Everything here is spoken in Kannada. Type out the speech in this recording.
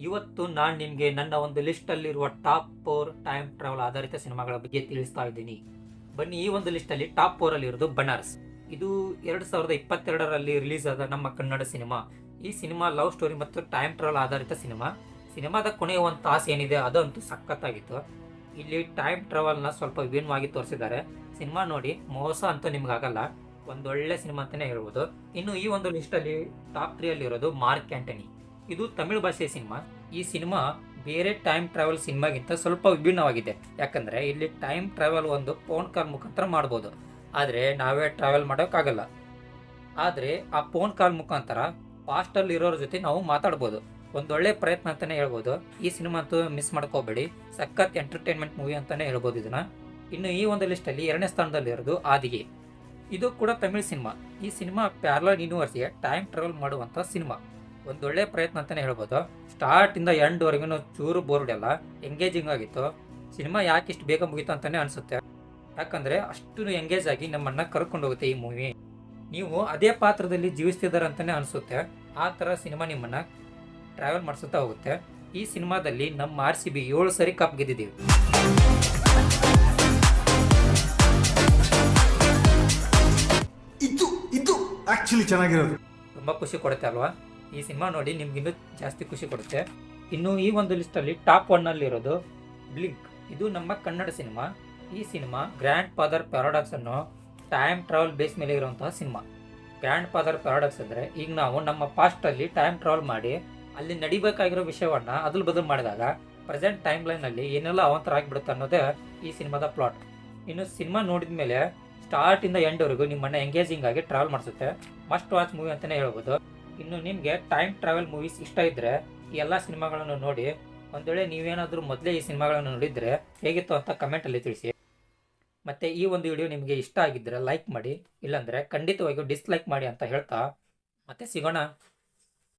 ಇವತ್ತು ನಾನು ನಿಮಗೆ ನನ್ನ ಒಂದು ಲಿಸ್ಟಲ್ಲಿರುವ ಟಾಪ್ 4 ಟೈಮ್ ಟ್ರಾವೆಲ್ ಆಧಾರಿತ ಸಿನಿಮಾಗಳ ಬಗ್ಗೆ ತಿಳಿಸ್ತಾ ಇದ್ದೀನಿ. ಬನ್ನಿ, ಈ ಒಂದು ಲಿಸ್ಟಲ್ಲಿ ಟಾಪ್ 4 ಅಲ್ಲಿ ಇರೋದು ಬನಾರಸ್. ಇದು 2022ರಲ್ಲಿ ರಿಲೀಸ್ ಆದ ನಮ್ಮ ಕನ್ನಡ ಸಿನಿಮಾ. ಈ ಸಿನಿಮಾ ಲವ್ ಸ್ಟೋರಿ ಮತ್ತು ಟೈಮ್ ಟ್ರಾವೆಲ್ ಆಧಾರಿತ ಸಿನಿಮಾ. ಸಿನಿಮಾದ ಕೊನೆಯ ಒಂದು ತಾಸು ಏನಿದೆ ಅದಂತೂ ಸಖತ್ತಾಗಿತ್ತು. ಇಲ್ಲಿ ಟೈಮ್ ಟ್ರಾವೆಲ್ನ ಸ್ವಲ್ಪ ವಿಭಿನ್ನವಾಗಿ ತೋರಿಸಿದ್ದಾರೆ. ಸಿನಿಮಾ ನೋಡಿ ಮೋಸ ಅಂತೂ ನಿಮ್ಗಾಗಲ್ಲ, ಒಂದೊಳ್ಳೆ ಸಿನಿಮಾ ಅಂತಲೇ ಹೇಳ್ಬೋದು. ಇನ್ನು ಈ ಒಂದು ಲಿಸ್ಟಲ್ಲಿ ಟಾಪ್ 3 ಅಲ್ಲಿರೋದು ಮಾರ್ಕ್ ಆಂಟನಿ. ಇದು ತಮಿಳು ಭಾಷೆಯ ಸಿನಿಮಾ. ಈ ಸಿನಿಮಾ ಬೇರೆ ಟೈಮ್ ಟ್ರಾವೆಲ್ ಸಿನಿಮಾಗಿಂತ ಸ್ವಲ್ಪ ವಿಭಿನ್ನವಾಗಿದೆ. ಯಾಕಂದರೆ ಇಲ್ಲಿ ಟೈಮ್ ಟ್ರಾವೆಲ್ ಒಂದು ಫೋನ್ ಕಾಲ್ ಮುಖಾಂತರ ಮಾಡ್ಬೋದು, ಆದರೆ ನಾವೇ ಟ್ರಾವೆಲ್ ಮಾಡೋಕ್ಕಾಗಲ್ಲ. ಆದರೆ ಆ ಫೋನ್ ಕಾಲ್ ಮುಖಾಂತರ ಪಾಸ್ಟಲ್ಲಿ ಇರೋರ ಜೊತೆ ನಾವು ಮಾತಾಡ್ಬೋದು. ಒಂದೊಳ್ಳೆ ಪ್ರಯತ್ನ ಅಂತಲೇ ಹೇಳ್ಬೋದು. ಈ ಸಿನಿಮಾ ಅಂತೂ ಮಿಸ್ ಮಾಡ್ಕೋಬೇಡಿ, ಸಖತ್ ಎಂಟರ್ಟೈನ್ಮೆಂಟ್ ಮೂವಿ ಅಂತಲೇ ಹೇಳ್ಬೋದು ಇದನ್ನು. ಇನ್ನು ಈ ಒಂದು ಲಿಸ್ಟಲ್ಲಿ 2ನೇ ಸ್ಥಾನದಲ್ಲಿರೋದು ಆದಿಗೆ. ಇದು ಕೂಡ ತಮಿಳು ಸಿನಿಮಾ. ಈ ಸಿನಿಮಾ ಪ್ಯಾರಲಲ್ ಯೂನಿವರ್ಸ್ಗೆ ಟೈಮ್ ಟ್ರಾವೆಲ್ ಮಾಡುವಂಥ ಸಿನಿಮಾ. ಒಂದೊಳ್ಳೆ ಪ್ರಯತ್ನ ಅಂತಲೇ ಹೇಳ್ಬೋದು. ಸ್ಟಾರ್ಟಿಂದ ಎಂಡ್ವರೆಗೂ ಚೂರು ಬೋರ್ಡ್ ಎಲ್ಲ ಎಂಗೇಜಿಂಗ್ ಆಗಿತ್ತು. ಸಿನಿಮಾ ಯಾಕೆ ಇಷ್ಟು ಬೇಗ ಮುಗೀತು ಅಂತಲೇ ಅನಿಸುತ್ತೆ. ಯಾಕಂದರೆ ಅಷ್ಟು ಎಂಗೇಜ್ ಆಗಿ ನಮ್ಮನ್ನು ಕರ್ಕೊಂಡು ಹೋಗುತ್ತೆ ಈ ಮೂವಿ. ನೀವು ಅದೇ ಪಾತ್ರದಲ್ಲಿ ಜೀವಿಸ್ತಿದ್ದಾರೆ ಅಂತಲೇ ಅನಿಸುತ್ತೆ. ಆ ಥರ ಸಿನಿಮಾ ನಿಮ್ಮನ್ನು ಟ್ರಾವೆಲ್ ಮಾಡಿಸುತ್ತಾ ಹೋಗುತ್ತೆ. ಈ ಸಿನಿಮಾದಲ್ಲಿ ನಮ್ಮ RCB 7 ಸರಿ ಕಪ್ ಗೆದ್ದಿದ್ದೀವಿ. ಇದು ಆಕ್ಚುಲಿ ಚೆನ್ನಾಗಿರೋದು. ತುಂಬ ಖುಷಿ ಕೊಡುತ್ತೆ ಅಲ್ವಾ? ಈ ಸಿನಿಮಾ ನೋಡಿ ನಿಮ್ಗಿನ್ನೂ ಜಾಸ್ತಿ ಖುಷಿ ಕೊಡುತ್ತೆ. ಇನ್ನು ಈ ಒಂದು ಲಿಸ್ಟಲ್ಲಿ ಟಾಪ್ 1 ಅಲ್ಲಿರೋದು ಬ್ಲಿಂಕ್. ಇದು ನಮ್ಮ ಕನ್ನಡ ಸಿನಿಮಾ. ಈ ಸಿನಿಮಾ ಗ್ರ್ಯಾಂಡ್ ಫಾದರ್ ಪ್ಯಾರಾಡಾಕ್ಸ್ ಅನ್ನೋ ಟೈಮ್ ಟ್ರಾವೆಲ್ ಬೇಸ್ ಮೇಲೆ ಇರುವಂತಹ ಸಿನಿಮಾ. ಗ್ರ್ಯಾಂಡ್ ಫಾದರ್ ಪ್ಯಾರಾಡಾಕ್ಸ್ ಅಂದರೆ ಈಗ ನಾವು ನಮ್ಮ ಪಾಸ್ಟಲ್ಲಿ ಟೈಮ್ ಟ್ರಾವೆಲ್ ಮಾಡಿ ಅಲ್ಲಿ ನಡಿಬೇಕಾಗಿರೋ ವಿಷಯವನ್ನು ಅದಲು ಬದಲು ಮಾಡಿದಾಗ ಪ್ರೆಸೆಂಟ್ ಟೈಮ್ ಲೈನಲ್ಲಿ ಏನೆಲ್ಲ ಅವಾಂತರ ಆಗಿಬಿಡುತ್ತೆ ಅನ್ನೋದೇ ಈ ಸಿನಿಮಾದ ಪ್ಲಾಟ್. ಇನ್ನು ಸಿನಿಮಾ ನೋಡಿದ ಮೇಲೆ ಸ್ಟಾರ್ಟಿಂದ ಎಂಡ್ವರೆಗೂ ನಿಮ್ಮನ್ನು ಎಂಗೇಜಿಂಗ್ ಆಗಿ ಟ್ರಾವೆಲ್ ಮಾಡಿಸುತ್ತೆ. ಮಸ್ಟ್ ವಾಚ್ ಮೂವಿ ಅಂತಲೇ ಹೇಳ್ಬೋದು. ಇನ್ನು ನಿಮಗೆ ಟೈಮ್ ಟ್ರಾವೆಲ್ ಮೂವೀಸ್ ಇಷ್ಟ ಇದ್ದರೆ ಈ ಎಲ್ಲ ಸಿನಿಮಾಗಳನ್ನು ನೋಡಿ. ಒಂದು ವೇಳೆ ನೀವೇನಾದರೂ ಮೊದಲೇ ಈ ಸಿನಿಮಾಗಳನ್ನು ನೋಡಿದರೆ ಹೇಗಿತ್ತು ಅಂತ ಕಮೆಂಟಲ್ಲಿ ತಿಳಿಸಿ. ಮತ್ತು ಈ ಒಂದು ವಿಡಿಯೋ ನಿಮಗೆ ಇಷ್ಟ ಆಗಿದ್ದರೆ ಲೈಕ್ ಮಾಡಿ, ಇಲ್ಲಾಂದರೆ ಖಂಡಿತವಾಗಿಯೂ ಡಿಸ್ಲೈಕ್ ಮಾಡಿ ಅಂತ ಹೇಳ್ತಾ ಮತ್ತೆ ಸಿಗೋಣ.